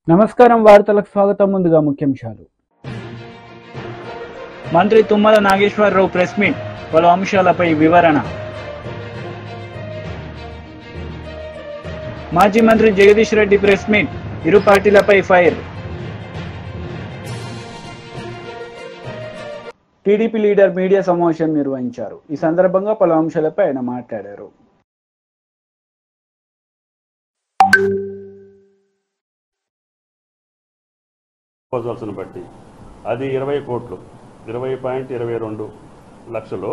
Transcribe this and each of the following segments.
నమస్కారం వార్తలకు స్వాగతం. ముందుగా ముఖ్యాంశాలు. మంత్రి తుమ్మల నాగేశ్వరరావు ప్రెస్ మీట్, పలు అంశాలపై వివరణ. మాజీ మంత్రి జగదీష్ రెడ్డి ప్రెస్ మీట్, ఇరు పార్టీలపై ఫైర్. టీడీపీ లీడర్ మీడియా సమావేశం నిర్వహించారు. ఈ సందర్భంగా పలు అంశాలపై ఆయన మాట్లాడారు. ప్రపోజల్స్ని బట్టి అది 20 కోట్లు, 20.22 లక్షలు.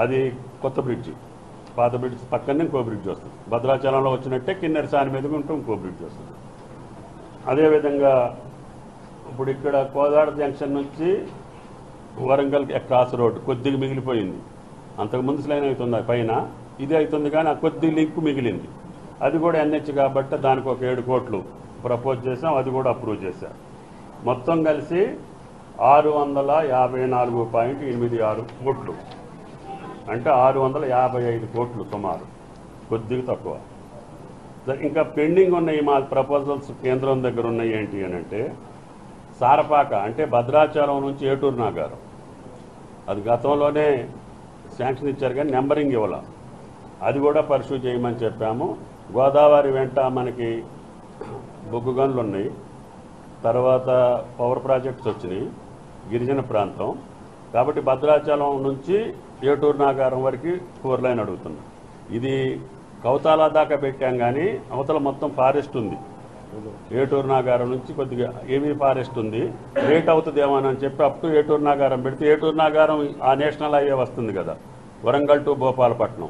అది కొత్త బ్రిడ్జి, పాత బ్రిడ్జ్ పక్కనే ఇంకో బ్రిడ్జ్ వస్తుంది. భద్రాచలంలో వచ్చినట్టే కిన్నెర సాని మీదకి ఉంటూ ఇంకో బ్రిడ్జ్ వస్తుంది. అదేవిధంగా ఇప్పుడు ఇక్కడ కోదాడ జంక్షన్ నుంచి వరంగల్ క్రాస్ రోడ్ కొద్దిగా మిగిలిపోయింది. అంతకుముందు స్లైన్ అవుతుంది పైన, ఇది అవుతుంది కానీ ఆ కొద్ది లింక్ మిగిలింది. అది కూడా ఎన్హెచ్ కాబట్టి దానికి ఒక 7 కోట్లు ప్రపోజ్ చేసాం, అది కూడా అప్రూవ్ చేశారు. మొత్తం కలిసి 654.86 కోట్లు, అంటే 655 కోట్లు సుమారు, కొద్దిగా తక్కువ. ఇంకా పెండింగ్ ఉన్నాయి మా ప్రపోజల్స్ కేంద్రం దగ్గర ఉన్నాయి. ఏంటి అని అంటే సారపాక, అంటే భద్రాచలం నుంచి ఏటూరు నాగారం, అది గతంలోనే శాంక్షన్ ఇచ్చారు కానీ నెంబరింగ్ ఇవ్వాల, అది కూడా పర్సూ చేయమని చెప్పాము. గోదావరి వెంట మనకి బొగ్గు గనులు ఉన్నాయి, తర్వాత పవర్ ప్రాజెక్ట్స్ వచ్చినాయి, గిరిజన ప్రాంతం కాబట్టి భద్రాచలం నుంచి ఏటూరు నాగారం వరకు 4 లైన్ అడుగుతున్నాం. ఇది కౌతాల దాకా పెట్టాం కానీ అవతల మొత్తం ఫారెస్ట్ ఉంది. ఏటూరు నాగారం నుంచి కొద్దిగా ఏమీ ఫారెస్ట్ ఉంది, లేట్ అవుతుందేమో అని చెప్పి అప్ టు ఏటూరు నాగారం పెడితే ఏటూరు నాగారం ఆ నేషనల్ హైవే వస్తుంది కదా, వరంగల్ టు భోపాలపట్నం,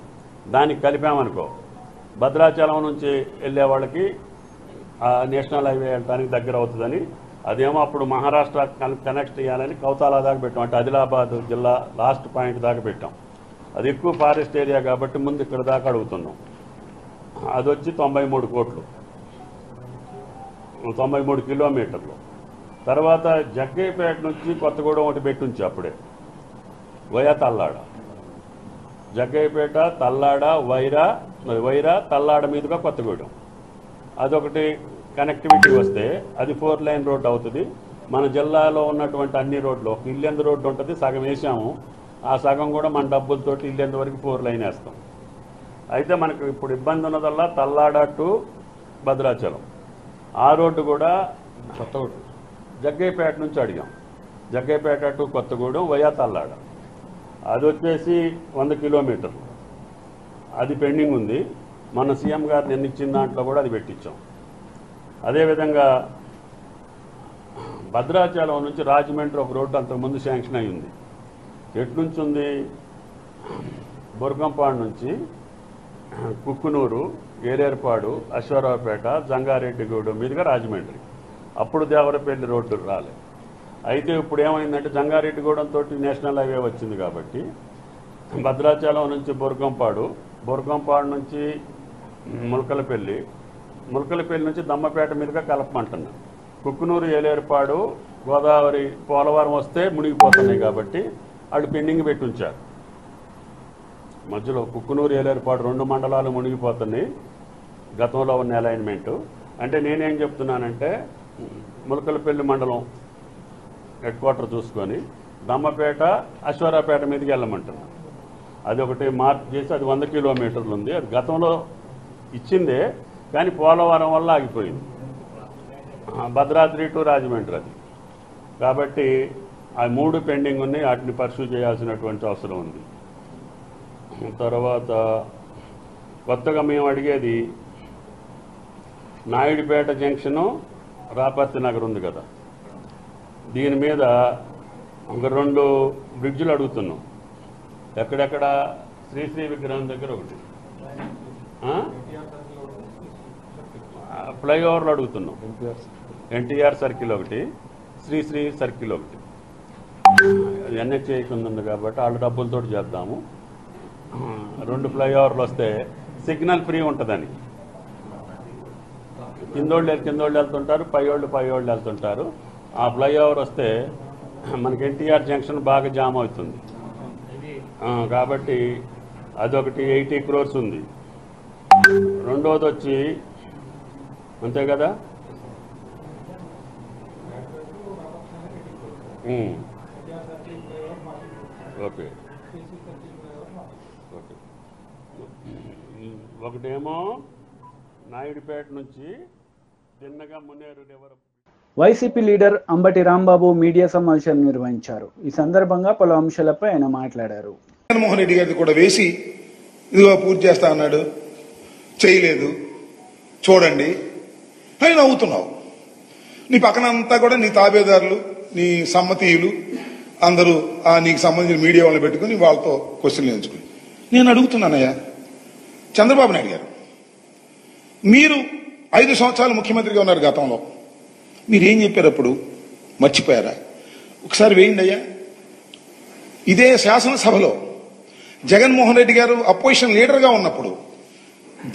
దానికి కలిపామనుకో భద్రాచలం నుంచి వెళ్ళే వాళ్ళకి ఆ నేషనల్ హైవే వెళ్ళడానికి దగ్గర అవుతుందని, అదేమో అప్పుడు మహారాష్ట్ర కనెక్ట్ చేయాలని కౌతాల దాకా పెట్టాం, అంటే ఆదిలాబాద్ జిల్లా లాస్ట్ పాయింట్ దాకా పెట్టాం. అది ఎక్కువ ఫారెస్ట్ ఏరియా కాబట్టి ముందు ఇక్కడ దాకా అడుగుతున్నాం. అది వచ్చి 93 కోట్లు, 93 కిలోమీటర్లు. తర్వాత జగ్గయ్యపేట నుంచి కొత్తగూడెం ఒకటి పెట్టుంచి అప్పుడే వయా తల్లాడ, జగ్గయ్యపేట తల్లాడ వైరా తల్లాడ మీదుగా కొత్తగూడెం, అదొకటి కనెక్టివిటీ వస్తే అది 4 లైన్ రోడ్డు అవుతుంది. మన జిల్లాలో ఉన్నటువంటి అన్ని రోడ్లు, ఒక ఇల్లెందు రోడ్డు ఉంటుంది, సగం వేసాము, ఆ సగం కూడా మన డబ్బులతోటి ఇల్లెందు వరకు 4 లైన్ వేస్తాం. అయితే మనకు ఇప్పుడు ఇబ్బంది ఉన్నదల్లా తల్లాడ టు భద్రాచలం, ఆ రోడ్డు కూడా కొత్తగూడెం జగ్గయ్యపేట నుంచి అడిగాం, జగ్గయ్యపేట టు కొత్తగూడెం వయా తల్లాడ, అది వచ్చేసి 100 కిలోమీటర్లు, అది పెండింగ్ ఉంది. మన సీఎం గారు నిన్న ఇచ్చిన దాంట్లో కూడా అది పెట్టించాం. అదేవిధంగా భద్రాచలం నుంచి రాజమండ్రి ఒక రోడ్డు అంతకుముందు శాంక్షన్ అయి ఉంది. ఎట్నుంచి ఉంది? బుర్గంపాడు నుంచి కుక్కునూరు, ఏలేరుపాడు, అశ్వారావుపేట, జంగారెడ్డిగూడెం మీదుగా రాజమండ్రి. అప్పుడు దేవరపల్లి రోడ్డు రాలేదు. అయితే ఇప్పుడు ఏమైందంటే జంగారెడ్డిగూడెం తోటి నేషనల్ హైవే వచ్చింది కాబట్టి భద్రాచలం నుంచి బుర్గంపాడు నుంచి ములకలపల్లి నుంచి దమ్మపేట మీదుగా కలపమంటున్నాం. కుక్కునూరు, ఏలేరుపాడు, గోదావరి, పోలవరం వస్తే మునిగిపోతున్నాయి కాబట్టి వాళ్ళు పెండింగ్ పెట్టి ఉంచారు. మధ్యలో కుక్కునూరు, ఏలేరుపాడు 2 మండలాలు మునిగిపోతున్నాయి గతంలో ఉన్న అలైన్మెంటు. అంటే నేనేం చెప్తున్నానంటే ములకలపల్లి మండలం హెడ్ క్వార్టర్ చూసుకొని దమ్మపేట, అశ్వారావుపేట మీదకి వెళ్ళమంటున్నాను. అది ఒకటి మార్క్ చేసి అది 100 కిలోమీటర్లు ఉంది. అది గతంలో ఇచ్చిందే కానీ పోలవరం వల్ల ఆగిపోయింది. భద్రాద్రి టు రాజమండ్రి అది, కాబట్టి ఆ 3 పెండింగ్ ఉన్నాయి, వాటిని పర్సూ చేయాల్సినటువంటి అవసరం ఉంది. తర్వాత కొత్తగా మేము అడిగేది నాయుడుపేట జంక్షను, రాపర్తి నగర్ ఉంది కదా, దీని మీద ఒక 2 బ్రిడ్జిలు అడుగుతున్నాం. ఎక్కడెక్కడ? శ్రీశ్రీ విగ్రహం దగ్గర ఒకటి, ఫ్లైఓవర్లు అడుగుతున్నాం, ఎన్టీఆర్ సర్కిల్ ఒకటి, శ్రీశ్రీ సర్కిల్ ఒకటి. ఎన్హెచ్ ఉంది కాబట్టి వాళ్ళ డబ్బులతో చేద్దాము. 2 ఫ్లైఓవర్లు వస్తే సిగ్నల్ ఫ్రీ ఉంటుందని, కిందోళ్ళు వెళ్తుంటారు, పైవాళ్ళు వెళ్తుంటారు. ఆ ఫ్లైఓవర్ వస్తే మనకి ఎన్టీఆర్ జంక్షన్ బాగా జామ్ అవుతుంది కాబట్టి అదొకటి 80 crores ఉంది. రెండోది వచ్చి అంతే కదా ఓకే ఓకే. ఒకటేమో నాయుడుపేట నుంచి తిన్నగా Munneru river. YCP leader Ambati Rambabu media సమావేశం నిర్వహించారు. ఈ సందర్భంగా పలు అంశాలపై ఆయన మాట్లాడారు. జగన్మోహన్ రెడ్డి గారిది కూడా వేసి ఇదిగో పూర్తి చేస్తా అన్నాడు, చేయలేదు, చూడండి అని నవ్వుతున్నావు. నీ పక్కన అంతా కూడా నీ తాబేదారులు, నీ సమ్మతీయులు అందరూ నీకు సంబంధించిన మీడియా వాళ్ళని పెట్టుకుని వాళ్ళతో క్వశ్చన్లు ఎంచుకుని నేను అడుగుతున్నానయ్యా, చంద్రబాబు నాయుడు గారు మీరు 5 సంవత్సరాలు ముఖ్యమంత్రిగా ఉన్నారు. గతంలో మీరేం చెప్పారు? అప్పుడు మర్చిపోయారా? ఒకసారి వేయండి అయ్యా. ఇదే శాసనసభలో జగన్మోహన్ రెడ్డి గారు అపోజిషన్ లీడర్గా ఉన్నప్పుడు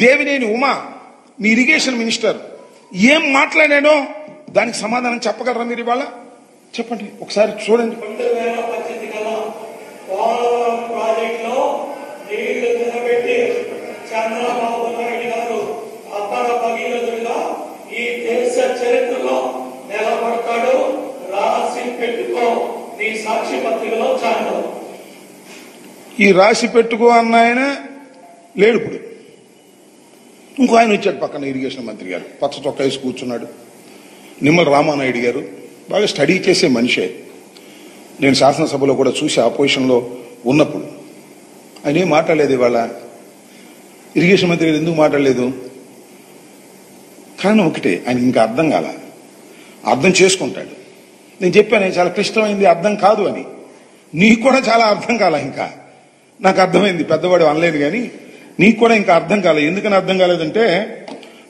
దేవినేని ఉమా మీ ఇరిగేషన్ మినిస్టర్ ఏం మాట్లాడాడో దానికి సమాధానం చెప్పగలరా మీరు? ఇవాళ చెప్పండి, ఒకసారి చూడండి. చంద్రబాబు నాయుడు గారు అపర భగీరథుడిగా ఈ దేశ చరిత్రలో నిలబడతాడు, రాసి పెట్టుకో నీ సాక్షి పత్రికలో చాలు. ఈ రాసి పెట్టుకో అన్న ఆయన లేడు. ఇప్పుడు ఇంకో ఆయన వచ్చాడు పక్కన, ఇరిగేషన్ మంత్రి గారు, పచ్చ చొక్కా వేసి కూర్చున్నాడు. నిమ్మల రామానాయుడు గారు బాగా స్టడీ చేసే మనిషే. నేను శాసనసభలో కూడా చూసి ఆపోజిషన్లో ఉన్నప్పుడు ఆయన ఏం మాట్లాడలేదు. ఇవాళ ఇరిగేషన్ మంత్రి గారు ఎందుకు మాట్లాడలేదు? కారణం ఒకటే, ఆయన ఇంకా అర్థం కాల. అర్థం చేసుకుంటాడు. నేను చెప్పాను చాలా క్లిష్టమైంది, అర్థం కాదు అని. నీకు కూడా చాలా అర్థం కాల. ఇంకా నాకు అర్థమైంది, పెద్దవాడు అనలేదు, కానీ నీకు కూడా ఇంకా అర్థం కాలేదు. ఎందుకని అర్థం కాలేదంటే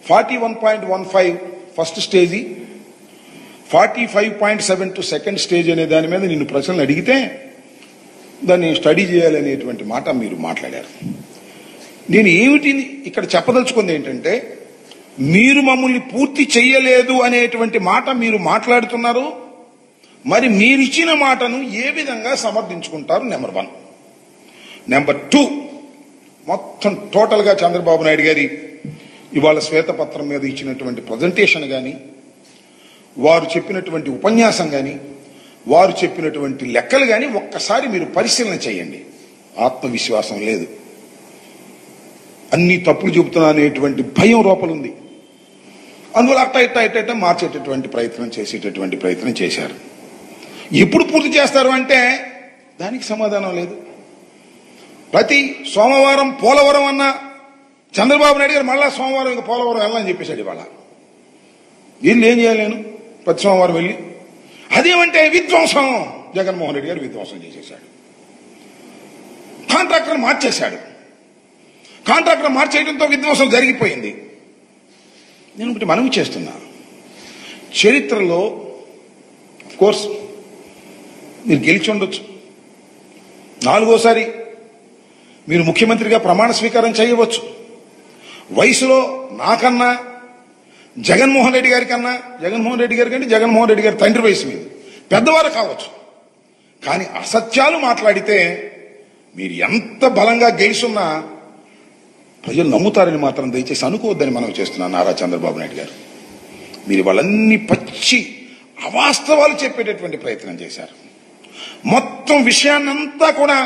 41.15 ఫస్ట్ స్టేజీ, 45.72 సెకండ్ స్టేజ్ అనే దాని మీద నిన్ను ప్రశ్నలు అడిగితే దాన్ని స్టడీ చేయాలనేటువంటి మాట మీరు మాట్లాడారు. నేను ఏమిటి ఇక్కడ చెప్పదలుచుకుంది ఏంటంటే, మీరు మమ్మల్ని పూర్తి చెయ్యలేదు అనేటువంటి మాట మీరు మాట్లాడుతున్నారు. మరి మీరిచ్చిన మాటను ఏ విధంగా సమర్థించుకుంటారు? నెంబర్ 1. నెంబర్ 2, మొత్తం టోటల్ గా చంద్రబాబు నాయుడు గారి ఇవాళ శ్వేతపత్రం మీద ఇచ్చినటువంటి ప్రజెంటేషన్ గాని, వారు చెప్పినటువంటి ఉపన్యాసం గాని, వారు చెప్పినటువంటి లెక్కలు గాని ఒక్కసారి మీరు పరిశీలన చేయండి. ఆత్మవిశ్వాసం లేదు, అన్ని తప్పులు చెబుతున్నా అనేటువంటి భయం లోపలుంది. అందువల్ల అట్ట మార్చేటటువంటి ప్రయత్నం చేసేటటువంటి ప్రయత్నం చేశారు. ఎప్పుడు పూర్తి చేస్తారు అంటే దానికి సమాధానం లేదు. ప్రతి సోమవారం పోలవరం అన్న చంద్రబాబు నాయుడు గారు మళ్ళా సోమవారం ఇంకా పోలవరం వెళ్ళాలని చెప్పేశాడు. ఇవాళ వీళ్ళు ఏం చేయాలి? నేను ప్రతి సోమవారం వెళ్ళి అదేమంటే విధ్వంసం. జగన్మోహన్ రెడ్డి గారు విధ్వంసం చేసేశాడు. కాంట్రాక్టర్ మార్చేశాడు. కాంట్రాక్టర్ మార్చేయడంతో విధ్వంసం జరిగిపోయింది. నేను ఒకటి మనవి చేస్తున్నా, చరిత్రలో కోర్స్ మీరు గెలిచి ఉండొచ్చు, 4వసారి మీరు ముఖ్యమంత్రిగా ప్రమాణ స్వీకారం చేయవచ్చు. వయసులో నాకన్నా జగన్మోహన్ రెడ్డి గారి కన్నా, జగన్మోహన్ రెడ్డి గారి కంటే జగన్మోహన్ రెడ్డి గారి తండ్రి వయసు మీద పెద్దవారు కావచ్చు. కానీ అసత్యాలు మాట్లాడితే మీరు ఎంత బలంగా గెలుచున్నా ప్రజలు నమ్ముతారని మాత్రం దయచేసి అనుకోవద్దని మనం చేస్తున్నాం. నారా చంద్రబాబు నాయుడు గారు మీరు వాళ్ళన్నీ పచ్చి అవాస్తవాలు చెప్పేటటువంటి ప్రయత్నం చేశారు. మొత్తం విషయాన్నంతా కూడా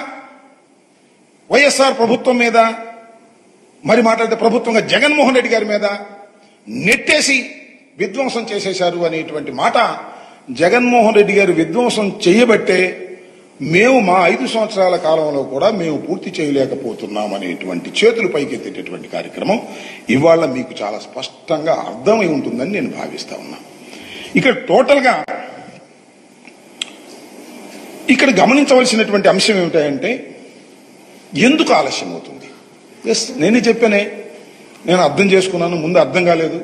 వైఎస్ఆర్ ప్రభుత్వం మీద, మరి మాట్లాడితే ప్రభుత్వంగా జగన్మోహన్ రెడ్డి గారి మీద నెట్టేసి విధ్వంసం చేసేశారు అనేటువంటి మాట. జగన్మోహన్ రెడ్డి గారు విధ్వంసం చేయబట్టే మేము మా 5 సంవత్సరాల కాలంలో కూడా మేము పూర్తి చేయలేకపోతున్నాం అనేటువంటి చేతులు పైకెత్తేటటువంటి కార్యక్రమం ఇవాళ మీకు చాలా స్పష్టంగా అర్థమై ఉంటుందని నేను భావిస్తా ఉన్నా. ఇక్కడ టోటల్ గా ఇక్కడ గమనించవలసినటువంటి అంశం ఏమిటంటే, ఎందుకు ఆలస్యం అవుతుంది? నేనే చెప్పానే, నేను అర్థం చేసుకున్నాను. ముందు అర్థం కాలేదు,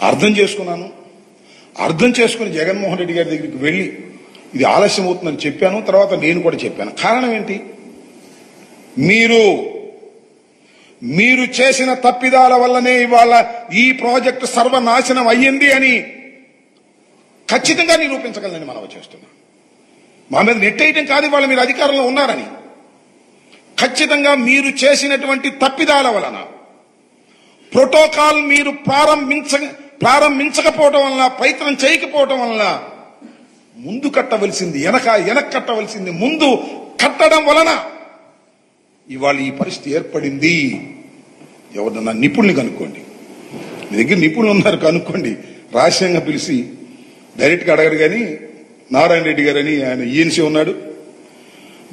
అర్థం చేసుకున్నాను. అర్థం చేసుకుని జగన్మోహన్ రెడ్డి గారి దగ్గరికి వెళ్లి ఇది ఆలస్యం అవుతుందని చెప్పాను. తర్వాత నేను కూడా చెప్పాను. కారణం ఏంటి? మీరు చేసిన తప్పిదాల వల్లనే ఇవాళ ఈ ప్రాజెక్టు సర్వనాశనం అయ్యింది అని ఖచ్చితంగా నిరూపించగలని మనం చేస్తున్నాం. మా మీద నెట్టేయటం కాదు, ఇవాళ మీరు అధికారంలో ఉన్నారని. ఖచ్చితంగా మీరు చేసినటువంటి తప్పిదాల వలన, ప్రోటోకాల్ మీరు ప్రారంభించకపోవడం వలన, ప్రయత్నం చేయకపోవడం వలన ముందు కట్టవలసింది వెనక కట్టవలసింది ముందు కట్టడం వలన ఇవాళ ఈ పరిస్థితి ఏర్పడింది. ఎవరన్నా నిపుణుల్ని కనుక్కోండి, మీ దగ్గర నిపుణులు ఉన్నారు కనుక్కోండి. రహస్యంగా పిలిచి డైరెక్ట్గా అడగరు. కానీ నారాయణ రెడ్డి గారని ఆయన ఈఎన్సీ ఉన్నాడు,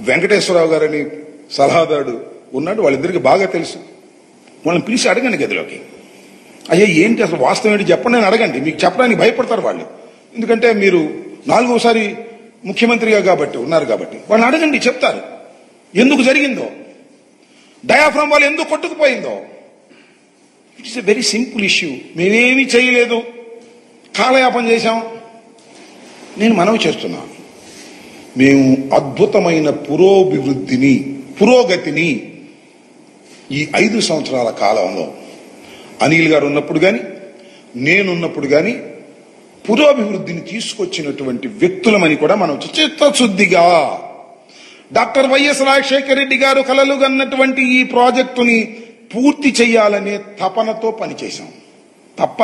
వెంకటేశ్వరరావు గారని సలహాదారుడు ఉన్నాడు, వాళ్ళిద్దరికి బాగా తెలుసు. వాళ్ళని పిలిచి అడగండి గదిలోకి, అయ్యా ఏంటి అసలు వాస్తవం ఏంటి చెప్పండి అని అడగండి. మీకు చెప్పడానికి భయపడతారు వాళ్ళు, ఎందుకంటే మీరు 4వసారి ముఖ్యమంత్రిగా కాబట్టి ఉన్నారు కాబట్టి. వాళ్ళని అడగండి, చెప్తారు ఎందుకు జరిగిందో, డయాఫ్రామ్ వాళ్ళు ఎందుకు కొట్టుకుపోయిందో. It is a very simple issue. మేమేమీ చేయలేదు, కాలయాపన చేశాం. నేను మనవి చేస్తున్నాను, మేము అద్భుతమైన పురోగతిని ఈ 5 సంవత్సరాల కాలంలో అనిల్ గారు ఉన్నప్పుడు కానీ నేనున్నప్పుడు కానీ పురోభివృద్ధిని తీసుకొచ్చినటువంటి వ్యక్తులమని కూడా మనం చిత్తశుద్ధిగా డాక్టర్ వైఎస్ రాజశేఖర రెడ్డి గారు కలలు కన్నటువంటి ఈ ప్రాజెక్టుని పూర్తి చేయాలనే తపనతో పనిచేశాం తప్ప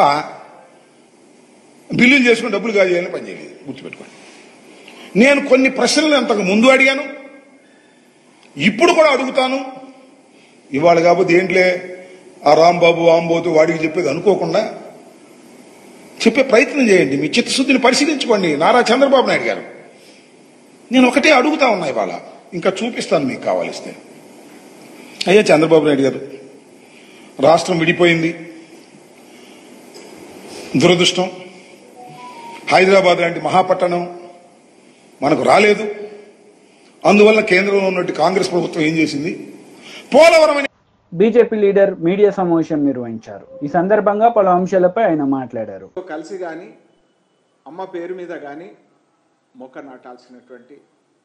బిల్లులు చేసుకుని డబ్బులు కాజేయాలని పనిచేయలేదు. గుర్తుపెట్టుకోండి. నేను కొన్ని ప్రశ్నలు అంతకు ముందు అడిగాను, ఇప్పుడు కూడా అడుగుతాను. ఇవాళ కాకపోతే ఏంట్లే ఆ రాంబాబు ఆంబోతు వాడికి చెప్పేది అనుకోకుండా చెప్పే ప్రయత్నం చేయండి. మీ చిత్తశుద్ధిని పరిశీలించుకోండి. నారా చంద్రబాబు నాయుడు గారు, నేను ఒకటే అడుగుతా ఉన్నా ఇవాళ, ఇంకా చూపిస్తాను మీకు కావాలిస్తే. అయ్యా చంద్రబాబు నాయుడు గారు, రాష్ట్రం విడిపోయింది, దురదృష్టం. హైదరాబాద్ లాంటి మహాపట్టణం మనకు రాలేదు. అందువల్ల కేంద్రంలో ఉన్నట్టు కాంగ్రెస్ ప్రభుత్వం ఏం చేసింది, పోలవరం బీజేపీ లీడర్ మీడియా సమావేశం నిర్వహించారు. ఈ సందర్భంగా పలు అంశాలపై ఆయన మాట్లాడారు. కలిసి కానీ అమ్మ పేరు మీద కానీ మొక్క నాటాల్సినటువంటి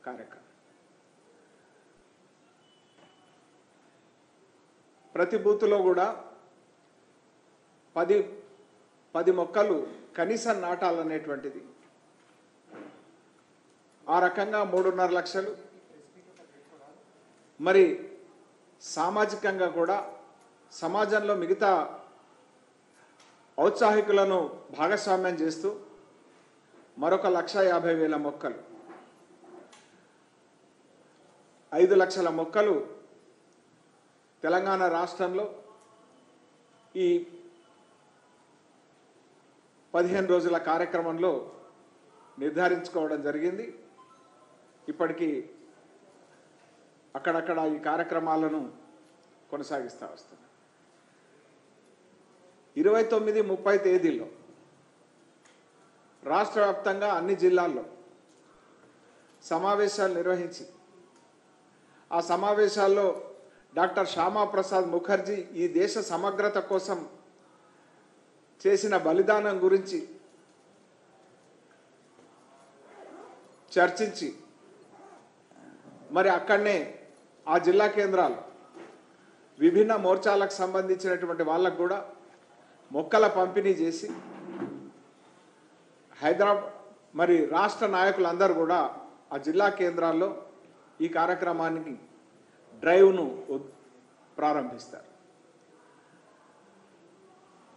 కార్యక్రమం. ప్రతి బూత్లో కూడా 10 మొక్కలు కనీసం నాటాలనేటువంటిది. ఆ రకంగా 3.5 లక్షలు. మరి సామాజికంగా కూడా సమాజంలో మిగతా ఔత్సాహికులను భాగస్వామ్యం చేస్తూ మరొక 1,50,000 మొక్కలు, 5 లక్షల మొక్కలు తెలంగాణ రాష్ట్రంలో ఈ 15 రోజుల కార్యక్రమంలో నిర్ధారించుకోవడం జరిగింది. ఇప్పటికీ అక్కడక్కడ ఈ కార్యక్రమాలను కొనసాగిస్తూ వస్తుంది. 29, 30 తేదీల్లో రాష్ట్ర వ్యాప్తంగా అన్ని జిల్లాల్లో సమావేశాలు నిర్వహించి ఆ సమావేశాల్లో డాక్టర్ శ్యామాప్రసాద్ ముఖర్జీ ఈ దేశ సమగ్రత కోసం చేసిన బలిదానం గురించి చర్చించి మరి అక్కడనే ఆ జిల్లా కేంద్రాలు విభిన్న మోర్చాలకు సంబంధించినటువంటి వాళ్ళకు కూడా మొక్కల పంపిణీ చేసి హైదరాబాద్ మరి రాష్ట్ర నాయకులందరూ కూడా ఆ జిల్లా కేంద్రాల్లో ఈ కార్యక్రమానికి డ్రైవ్ను ప్రారంభిస్తారు.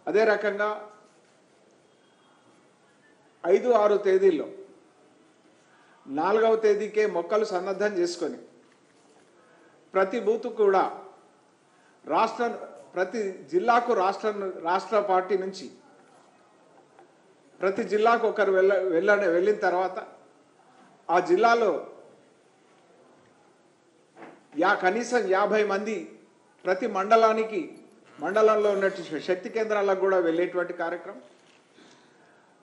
అదే రకంగా 5, 6 తేదీల్లో 4వ తేదీకే మొక్కలు సన్నద్ధం చేసుకొని ప్రతి బూత్ కూడా ప్రతి జిల్లాకు రాష్ట్ర పార్టీ నుంచి ప్రతి జిల్లాకు ఒకరు వెళ్ళిన తర్వాత ఆ జిల్లాలో కనీసం 50 మంది ప్రతి మండలంలో ఉన్నటువంటి శక్తి కేంద్రాలకు కూడా వెళ్ళేటువంటి కార్యక్రమం.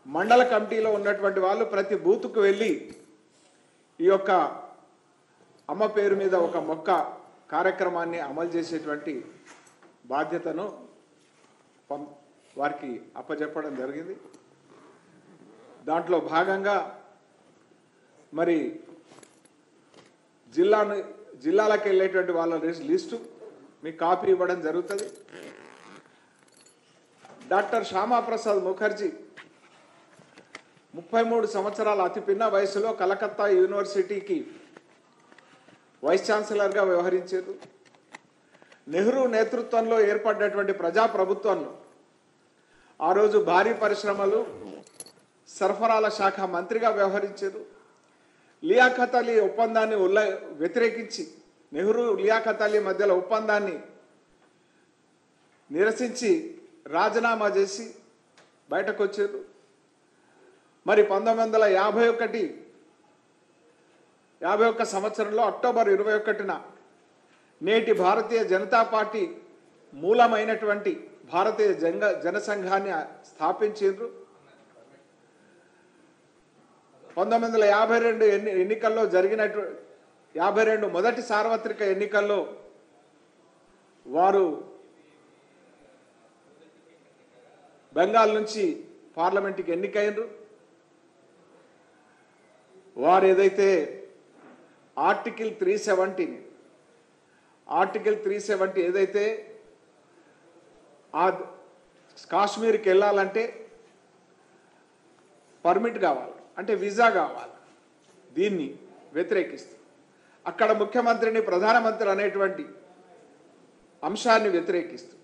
మండల కమిటీలో ఉన్నటువంటి వాళ్ళు ప్రతి బూత్కు వెళ్ళి ఈ యొక్క అమ్మ పేరు మీద ఒక మొక్క కార్యక్రమాన్ని అమలు చేసేటువంటి బాధ్యతను వారికి అప్పచెప్పడం జరిగింది. దాంట్లో భాగంగా మరి జిల్లాలకు వెళ్ళేటువంటి వాళ్ళ లిస్టు మీకు కాపీ ఇవ్వడం జరుగుతుంది. డాక్టర్ శ్యామాప్రసాద్ ముఖర్జీ 33 సంవత్సరాల అతి పిన్న వయసులో కలకత్తా యూనివర్సిటీకి వైస్ ఛాన్సలర్గా వ్యవహరించారు. నెహ్రూ నేతృత్వంలో ఏర్పడినటువంటి ప్రజాప్రభుత్వంలో ఆ రోజు భారీ పరిశ్రమలు, సరఫరాల శాఖ మంత్రిగా వ్యవహరించారు. లియాఖత్ అలీ ఒప్పందాన్ని వ్యతిరేకించి నెహ్రూ లియాఖత్ అలీ మధ్యలో ఒప్పందాన్ని నిరసించి రాజీనామా చేసి బయటకు వచ్చారు. మరి 1951 సంవత్సరంలో అక్టోబర్ 21న నేటి భారతీయ జనతా పార్టీ మూలమైనటువంటి భారతీయ జనసంఘాన్ని స్థాపించారు. 1952 ఎన్నికల్లో జరిగినటువంటి 52 మొదటి సార్వత్రిక ఎన్నికల్లో వారు బెంగాల్ నుంచి పార్లమెంట్కి ఎన్నికైనరు. వారు ఏదైతే ఆర్టికల్ 370 ఏదైతే ఆ కాశ్మీర్కి వెళ్ళాలంటే పర్మిట్ కావాలి, అంటే వీసా కావాలి, దీన్ని వ్యతిరేకిస్తూ అక్కడ ముఖ్యమంత్రిని ప్రధానమంత్రి అనేటువంటి అంశాన్ని వ్యతిరేకిస్తూ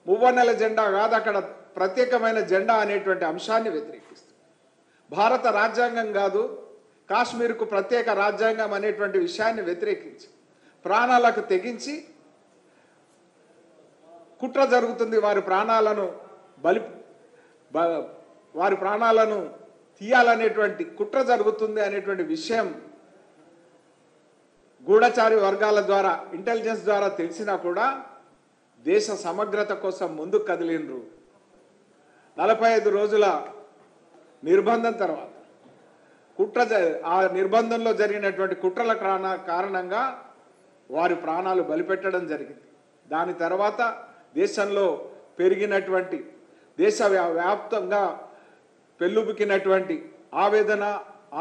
మువ్వన్నెల జెండా కాదు అక్కడ ప్రత్యేకమైన జెండా అనేటువంటి అంశాన్ని వ్యతిరేకిస్తూ భారత రాజ్యాంగం కాదు కాశ్మీర్కు ప్రత్యేక రాజ్యాంగం అనేటువంటి విషయాన్ని వ్యతిరేకించి ప్రాణాలకు తెగించి కుట్ర జరుగుతుంది, వారి ప్రాణాలను తీయాలనేటువంటి కుట్ర జరుగుతుంది అనేటువంటి విషయం గూఢచారి వర్గాల ద్వారా ఇంటెలిజెన్స్ ద్వారా తెలిసినా కూడా దేశ సమగ్రత కోసం ముందుకు కదిలినరు. 45 రోజుల నిర్బంధం తర్వాత ఆ నిర్బంధంలో జరిగినటువంటి కుట్రల కారణంగా వారి ప్రాణాలు బలిపెట్టడం జరిగింది. దాని తర్వాత దేశంలో పెరిగినటువంటి దేశవ్యాప్తంగా పెళ్ళుబుకినటువంటి ఆవేదన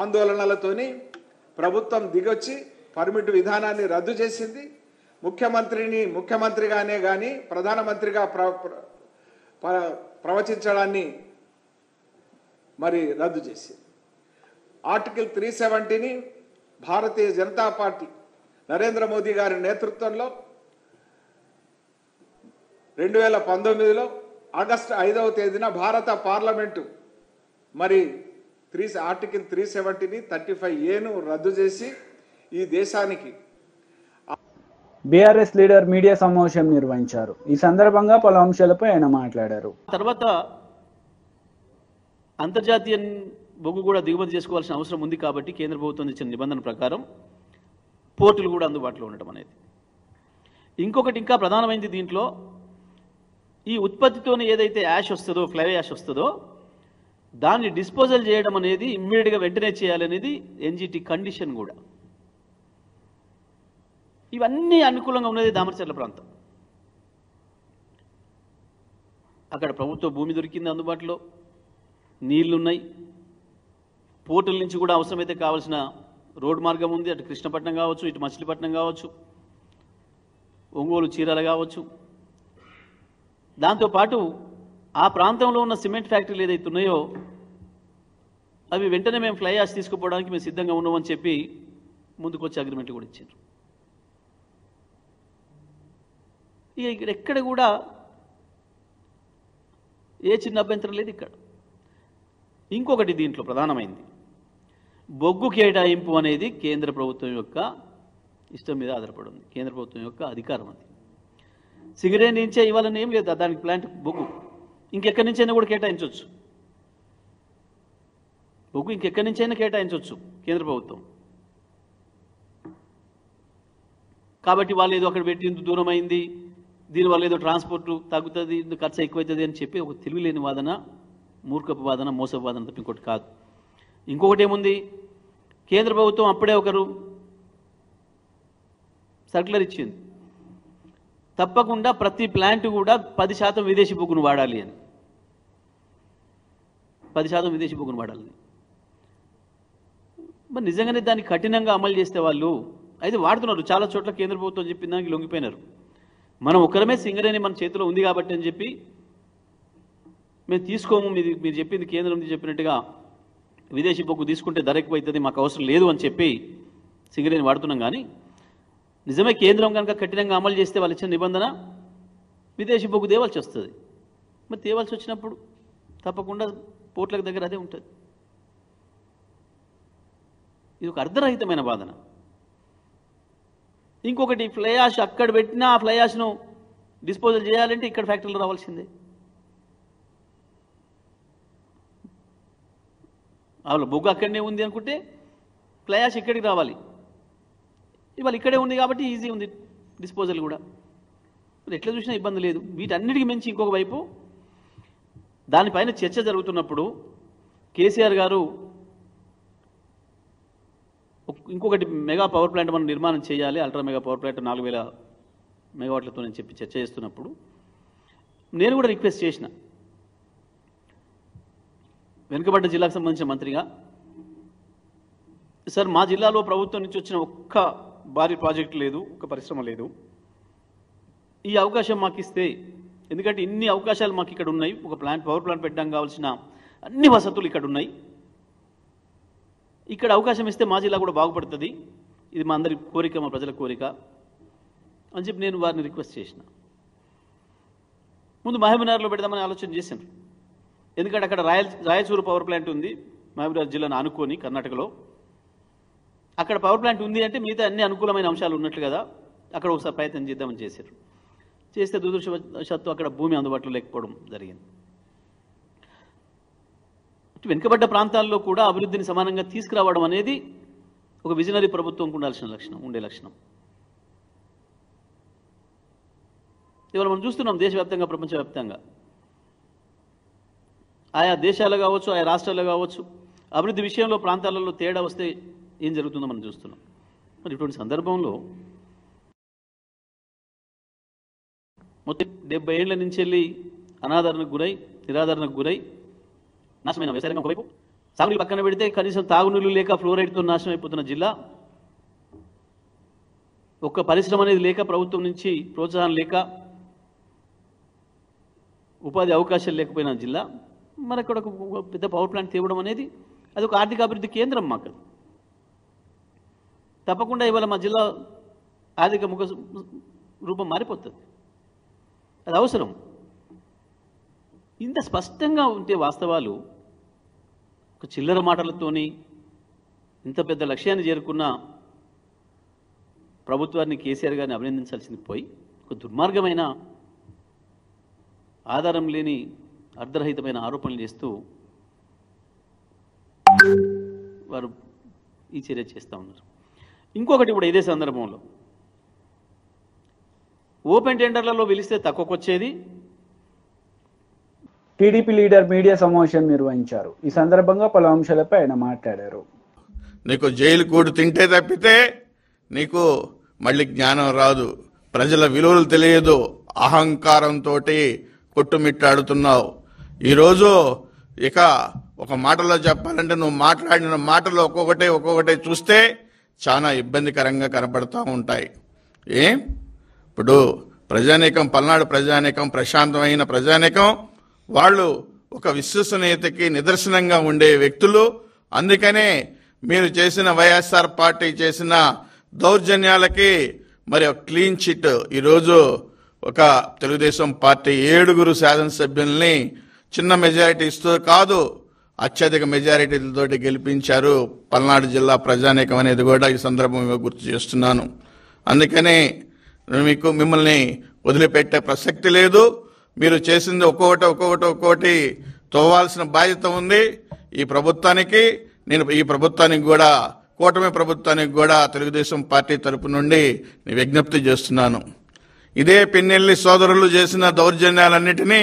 ఆందోళనలతోని ప్రభుత్వం దిగొచ్చి పర్మిట్ విధానాన్ని రద్దు చేసింది. ముఖ్యమంత్రిగానే కానీ ప్రధానమంత్రిగా ప్రవచించడాన్ని మరి రద్దు చేసింది. ఆర్టికల్ 370ని భారతీయ జనతా పార్టీ నరేంద్ర మోదీ గారి నేతృత్వంలో 2019లో ఆగస్టు 5వ తేదీన భారత పార్లమెంటు మరి ఆర్టికల్ 370ని 35Aను రద్దు చేసి ఈ దేశానికి బీఆర్ఎస్ లీడర్ మీడియా సమావేశం నిర్వహించారు. ఈ సందర్భంగా పలు అంశాలపై ఆయన మాట్లాడారు. తర్వాత అంతర్జాతీయ బొగ్గు కూడా దిగుమతి చేసుకోవాల్సిన అవసరం ఉంది కాబట్టి కేంద్ర ప్రభుత్వం ఇచ్చిన నిబంధన ప్రకారం పోర్టులు కూడా అందుబాటులో ఉండటం అనేది. ఇంకొకటి ఇంకా ప్రధానమైనది దీంట్లో ఈ ఉత్పత్తితోనే ఏదైతే యాష్ వస్తుందో ఫ్లై యాష్ వస్తుందో దాన్ని డిస్పోజల్ చేయడం అనేది ఇమ్మీడియట్గా వెంటనే చేయాలనేది ఎన్జిటి కండిషన్ కూడా. ఇవన్నీ అనుకూలంగా ఉన్నది దామరచర్ల ప్రాంతం. అక్కడ ప్రభుత్వ భూమి దొరికింది, అందుబాటులో నీళ్లున్నాయి, పోర్టుల నుంచి కూడా అవసరమైతే కావాల్సిన రోడ్డు మార్గం ఉంది. అటు కృష్ణపట్నం కావచ్చు, ఇటు మచిలీపట్నం కావచ్చు, ఒంగోలు చీరాల కావచ్చు. దాంతోపాటు ఆ ప్రాంతంలో ఉన్న సిమెంట్ ఫ్యాక్టరీలు ఏదైతే ఉన్నాయో అవి వెంటనే మేము ఫ్లై యాష్ తీసుకుపోవడానికి మేము సిద్ధంగా ఉన్నామని చెప్పి ముందుకు వచ్చి అగ్రిమెంట్లు కూడా ఇచ్చారు. ఇక ఇక్కడ ఎక్కడ కూడా ఏ చిన్న అభ్యంతరం లేదు ఇక్కడ. ఇంకొకటి దీంట్లో ప్రధానమైంది బొగ్గు కేటాయింపు అనేది కేంద్ర ప్రభుత్వం యొక్క ఇష్టం మీద ఆధారపడి ఉంది, కేంద్ర ప్రభుత్వం యొక్క అధికారం అది. సింగరేణి నుంచే ఇవ్వాలని ఏం లేదు, దానికి ప్లాంట్ బొగ్గు ఇంకెక్కడి నుంచైనా కూడా కేటాయించవచ్చు, బొగ్గు ఇంకెక్కడి నుంచైనా కేటాయించవచ్చు కేంద్ర ప్రభుత్వం. కాబట్టి వాళ్ళు ఏదో అక్కడ పెట్టి దూరం అయింది, దీనివల్ల ఏదో ట్రాన్స్పోర్ట్ తగ్గుతుంది, ఖర్చు ఎక్కువవుతుంది అని చెప్పి ఒక తెలివిలేని వాదన, మూర్ఖపు వాదన, మోసపు వాదన తప్ప ఇంకోటి కాదు. ఇంకొకటి ఏముంది, కేంద్ర ప్రభుత్వం అప్పుడే ఒకరు సర్క్యులర్ ఇచ్చింది, తప్పకుండా ప్రతి ప్లాంట్ కూడా 10% విదేశీ బొగ్గును వాడాలి అని. 10% విదేశీ బొగ్గును వాడాలని. మరి నిజంగానే దాన్ని కఠినంగా అమలు చేస్తే వాళ్ళు అయితే వాడుతున్నారు. చాలా చోట్ల కేంద్ర ప్రభుత్వం చెప్పిన దానికి లొంగిపోయినారు. మనం ఒకరమే సింగరేణి మన చేతిలో ఉంది కాబట్టి అని చెప్పి మేము తీసుకోము, మీరు చెప్పింది కేంద్రం నుంచి చెప్పినట్టుగా విదేశీ బొగ్గు తీసుకుంటే ధర ఎక్కువ అవుతుంది, మాకు అవసరం లేదు అని చెప్పి సింగరేణి వాడుతున్నాం. కానీ నిజమే కేంద్రం కనుక కఠినంగా అమలు చేస్తే వాళ్ళు ఇచ్చిన నిబంధన విదేశీ బొగ్గు తేవాల్సి వస్తుంది. మరి తేవాల్సి వచ్చినప్పుడు తప్పకుండా పోర్ట్లకు దగ్గర అదే ఉంటుంది. ఇది ఒక అర్ధరహితమైన వాదన. ఇంకొకటి ఫ్లై యాష్ అక్కడ పెట్టినా ఆ ఫ్లై యాష్ను డిస్పోజల్ చేయాలంటే ఇక్కడ ఫ్యాక్టరీలో రావాల్సిందే. అవును, బొగ్గు అక్కడనే ఉంది అనుకుంటే ఫ్లై యాష్ ఇక్కడికి రావాలి. ఇవాళ ఇక్కడే ఉంది కాబట్టి ఈజీ ఉంది డిస్పోజల్ కూడా. ఎట్లా చూసినా ఇబ్బంది లేదు. వీటన్నిటికి మించి ఇంకొక వైపు దానిపైన చర్చ జరుగుతున్నప్పుడు కేసీఆర్ గారు ఇంకొకటి మెగా పవర్ ప్లాంట్ మనం నిర్మాణం చేయాలి, అల్ట్రా మెగా పవర్ ప్లాంట్ 4000 మెగావాట్లతో నేను చెప్పి చర్చ చేస్తున్నప్పుడు నేను కూడా రిక్వెస్ట్ చేసిన, వెనుకబడ్డ జిల్లాకు సంబంధించిన మంత్రిగా, సార్ మా జిల్లాలో ప్రభుత్వం నుంచి వచ్చిన ఒక్క భారీ ప్రాజెక్టు లేదు, ఒక పరిశ్రమ లేదు, ఈ అవకాశం మాకు ఇస్తే, ఎందుకంటే ఇన్ని అవకాశాలు మాకు ఇక్కడ ఉన్నాయి, ఒక పవర్ ప్లాంట్ పెట్టడానికి కావాల్సిన అన్ని వసతులు ఇక్కడ ఉన్నాయి, ఇక్కడ అవకాశం ఇస్తే మా జిల్లా కూడా బాగుపడుతుంది, ఇది మా అందరి కోరిక, మా ప్రజల కోరిక అని చెప్పి నేను వారిని రిక్వెస్ట్ చేసిన. ముందు మహబూబ్నగర్లో పెడదామని ఆలోచన చేశాను. ఎందుకంటే అక్కడ రాయచూరు పవర్ ప్లాంట్ ఉంది, మహబూబ్నగర్ జిల్లాను ఆనుకొని కర్ణాటకలో. అక్కడ పవర్ ప్లాంట్ ఉంది అంటే మిగతా అన్ని అనుకూలమైన అంశాలు ఉన్నట్లు కదా, అక్కడ ఒకసారి ప్రయత్నం చేద్దామని చేశారు. చేస్తే దురదృష్టవశాత్తు అక్కడ భూమి అందుబాటులో లేకపోవడం జరిగింది. వెనుకబడ్డ ప్రాంతాల్లో కూడా అభివృద్ధిని సమానంగా తీసుకురావడం అనేది ఒక విజనరీ ప్రభుత్వంకు ఉండే లక్షణం. ఇవాళ మనం చూస్తున్నాం దేశవ్యాప్తంగా, ప్రపంచవ్యాప్తంగా, ఆయా దేశాలు కావచ్చు, ఆయా రాష్ట్రాలు కావచ్చు, అభివృద్ధి విషయంలో ప్రాంతాలలో తేడా వస్తే ఏం జరుగుతుందో మనం చూస్తున్నాం. మరి ఇటువంటి సందర్భంలో మొత్తం 70 ఏళ్ల నుంచి వెళ్ళి అనాదరణకు గురై, నిరాదరణకు గురై నాశనమైన వ్యవసాయం ఒకవైపు, సాగునీళ్ళు పక్కన పెడితే కనీసం తాగునీళ్ళు లేక ఫ్లోరైడ్తో నాశనం అయిపోతున్న జిల్లా, ఒక్క పరిశ్రమ అనేది లేక, ప్రభుత్వం నుంచి ప్రోత్సాహం లేక, ఉపాధి అవకాశాలు లేకపోయిన జిల్లా, మరి అక్కడ ఒక పెద్ద పవర్ ప్లాంట్ తేవడం అనేది అది ఒక ఆర్థిక అభివృద్ధి కేంద్రం మాకు. తప్పకుండా ఇవాళ మా జిల్లా ఆర్థిక ముఖ రూపం మారిపోతుంది, అది అవసరం. ఇంత స్పష్టంగా ఉంటే వాస్తవాలు ఒక చిల్లర మాటలతోని ఇంత పెద్ద లక్ష్యాన్ని చేరుకున్న ప్రభుత్వాన్ని, కేసీఆర్ గారిని అభినందించాల్సింది పోయి ఒక దుర్మార్గమైన, ఆధారం లేని, అర్ధరహితమైన ఆరోపణలు చేస్తూ వారు ఈ చర్య చేస్తూ ఉన్నారు. ఇంకొకటి కూడా ఇదే సందర్భంలో ఓపెన్ టెండర్లలో పిలిస్తే తక్కువకొచ్చేది. టీడీపీ లీడర్ మీడియా సమావేశం నిర్వహించారు. ఈ సందర్భంగా పలు అంశాలపై ఆయన మాట్లాడారు. నీకు జైలు కూడు తింటే తప్పితే నీకు మళ్ళీ జ్ఞానం రాదు, ప్రజల విలువలు తెలియదు, అహంకారంతో కొట్టుమిట్టాడుతున్నావు. ఈరోజు ఇక ఒక మాటలో చెప్పాలంటే నువ్వు మాట్లాడిన మాటలు ఒక్కొక్కటే చూస్తే చాలా ఇబ్బందికరంగా కనపడతా ఉంటాయి. ఇప్పుడు ప్రజానీకం, పల్నాడు ప్రజానీకం, ప్రశాంతమైన ప్రజానీకం, వాళ్ళు ఒక విశ్వసనీయతకి నిదర్శనంగా ఉండే వ్యక్తులు. అందుకనే మీరు చేసిన వైఎస్ఆర్ పార్టీ చేసిన దౌర్జన్యాలకి మరి ఒక క్లీన్ చిట్ ఈరోజు ఒక తెలుగుదేశం పార్టీ 7 శాసనసభ్యుల్ని చిన్న మెజారిటీతో కాదు అత్యధిక మెజారిటీలతో గెలిపించారు పల్నాడు జిల్లా ప్రజానీకం అనేది కూడా ఈ సందర్భంగా గుర్తు చేస్తున్నాను. అందుకనే మిమ్మల్ని వదిలిపెట్టే ప్రసక్తి లేదు. మీరు చేసింది ఒక్కొక్కటి తోవాల్సిన బాధ్యత ఉంది ఈ ప్రభుత్వానికి. నేను ఈ ప్రభుత్వానికి కూడా, కూటమి ప్రభుత్వానికి కూడా తెలుగుదేశం పార్టీ తరపు నుండి విజ్ఞప్తి చేస్తున్నాను. ఇదే పిన్నెల్లి సోదరులు చేసిన దౌర్జన్యాలన్నిటినీ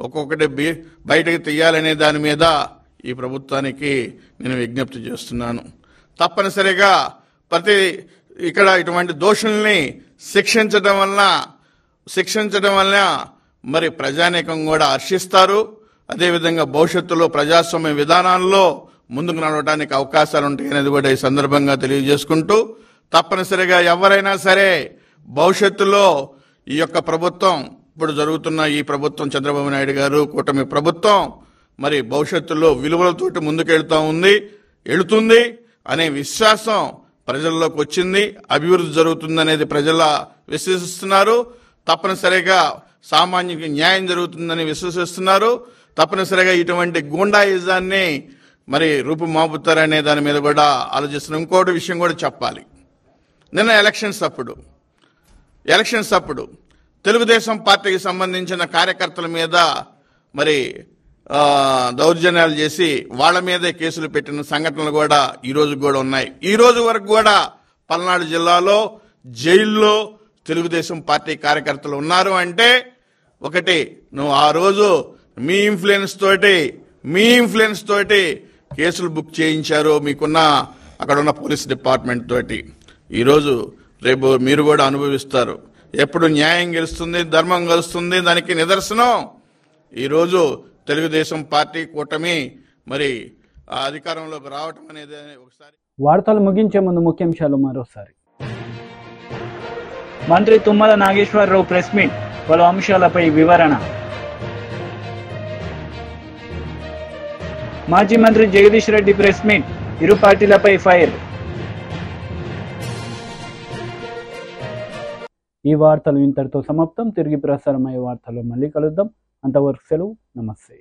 ఒక్కొక్కటి బయటకు తీయాలనే దాని మీద ఈ ప్రభుత్వానికి నేను విజ్ఞప్తి చేస్తున్నాను. తప్పనిసరిగా ఇక్కడ ఇటువంటి దోషుల్ని శిక్షించడం వలన మరి ప్రజానీకం కూడా హర్షిస్తారు. అదేవిధంగా భవిష్యత్తులో ప్రజాస్వామ్య విధానాల్లో ముందుకు నడవడానికి అవకాశాలు ఉంటాయనేది కూడా ఈ సందర్భంగా తెలియజేసుకుంటూ, తప్పనిసరిగా ఎవరైనా సరే భవిష్యత్తులో ఈ యొక్క ప్రభుత్వం, ఇప్పుడు జరుగుతున్న ఈ ప్రభుత్వం, చంద్రబాబు నాయుడు గారు కూటమి ప్రభుత్వం మరి భవిష్యత్తులో విలువలతోటి వెళుతుంది అనే విశ్వాసం ప్రజల్లోకి వచ్చింది. అభివృద్ధి జరుగుతుందనేది ప్రజల విశ్వసిస్తున్నారు. తప్పనిసరిగా సామాన్యునికి న్యాయం జరుగుతుందని విశ్వసిస్తున్నారు. తప్పనిసరిగా ఇటువంటి గూండాయిజాన్ని మరి రూపుమాపుతారనే దాని మీద కూడా ఆలోచిస్తున్నాం. ఇంకోటి విషయం కూడా చెప్పాలి. నిన్న ఎలక్షన్స్ అప్పుడు తెలుగుదేశం పార్టీకి సంబంధించిన కార్యకర్తల మీద మరి దౌర్జన్యాలు చేసి వాళ్ళ మీదే కేసులు పెట్టిన సంఘటనలు కూడా ఈ రోజు కూడా ఉన్నాయి. ఈ రోజు వరకు కూడా పల్నాడు జిల్లాలో జైల్లో తెలుగుదేశం పార్టీ కార్యకర్తలు ఉన్నారు. అంటే ఒకటి, నువ్వు ఆ రోజు మీ ఇన్ఫ్లుయెన్స్ తోటి కేసులు బుక్ చేయించారు మీకున్న అక్కడ ఉన్న పోలీస్ డిపార్ట్మెంట్ తోటి. ఈరోజు రేపు మీరు కూడా అనుభవిస్తారు. ఎప్పుడు న్యాయం గెలుస్తుంది, ధర్మం గెలుస్తుంది, దానికి నిదర్శనం ఈరోజు తెలుగుదేశం పార్టీ కూటమి మరి అధికారంలోకి రావటం అనేది. ఒకసారి వార్తలు ముగించే ముందు ముఖ్యాంశాలు మరోసారి. మంత్రి తుమ్మల నాగేశ్వరరావు ప్రెస్ మీట్, పలు అంశాలపై వివరణ. మాజీ మంత్రి జగదీష్ రెడ్డి ప్రెస్ మీట్, ఇరు పార్టీలపై ఫైర్. ఈ వార్తలు ఇంతటితో సమాప్తం. తిరిగి ప్రసారమయ్యే వార్తల్లో మళ్ళీ కలుద్దాం. అంతవరకు సెలవు. నమస్తే.